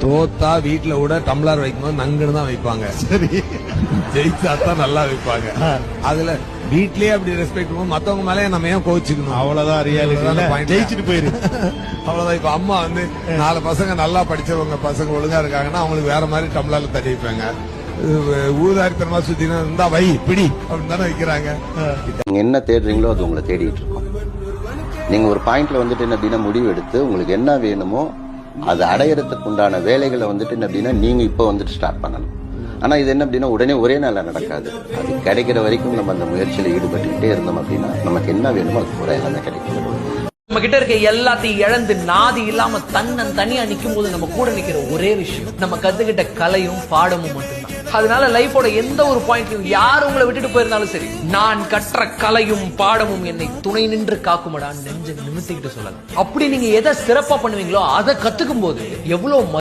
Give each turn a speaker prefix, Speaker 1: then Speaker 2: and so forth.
Speaker 1: தோத்தா வீட்டுல கூட டம்ளர் வைக்கும்போது நங்குன்னு தான் வைப்பாங்க.
Speaker 2: சரி,
Speaker 1: ஜெயிச்சா தான் நல்லா வைப்பாங்க. அதுல வீட்லயே அப்படி ரெஸ்பெக்ட் பண்ணுவோம், மத்தவங்க மேலே நம்ம ஏன் கோச்சுக்கணும்?
Speaker 2: அவ்வளவுதான் ரியாலிட்டி. ஜெயிச்சுட்டு போயிரு.
Speaker 1: அவ்வளவுதான். இப்ப அம்மா வந்து 4 பசங்க நல்லா படிச்சவங்க பசங்க ஒழுங்கா இருக்காங்கன்னா அவங்களுக்கு வேற மாதிரி டம்ளர்ல தட்டி வைப்பாங்க. ஊதாரித்தனமா சுத்தி இருந்தா வை பிடி அப்படின்னு தானே வைக்கிறாங்க.
Speaker 3: நீங்க என்ன தேடுறீங்களோ அது உங்களை தேடிட்டு இருக்கோம். நீங்க ஒரு பாயிண்ட்ல வந்துட்டு என்ன அப்படின்னா முடிவு எடுத்து உங்களுக்கு என்ன வேணுமோ அது அடையறதுக்கு உண்டான வேலைகளை வந்துட்டு என்ன அப்படின்னா நீங்க இப்போ வந்துட்டு ஸ்டார்ட் பண்ணணும். ஆனா இது என்ன அப்படின்னா உடனே ஒரே நாள்ல நடக்காது. அது கிடைக்கிற வரைக்கும் நம்ம அந்த முயற்சியில ஈடுபட்டுக்கிட்டே இருந்தோம் அப்படின்னா நமக்கு என்ன வேணுமோ அது பூரா எல்லாமே கிடைக்கும்.
Speaker 4: நம்ம கிட்ட இருக்க எல்லாத்தையும் இழந்து நாதி இல்லாம தனியா நிக்கும் போது நம்ம கூட நிக்கிற ஒரே விஷயம் நம்ம கத்துக்கிட்ட கலையும் பாடமும் மட்டும்தான். அதனால லைஃபோட எந்த ஒரு பாயிண்ட்லயும் யார் உங்களை விட்டுட்டு போயிருந்தாலும் சரி, நான் கற்ற கலையும் பாடமும் என்னை துணை நின்று காக்குமடான்னு நெஞ்ச நிமித்திக்கிட்டு சொல்லலாம். அப்படி நீங்க எதை சிறப்பா பண்ணுவீங்களோ அதை கத்துக்கும் போது எவ்வளவு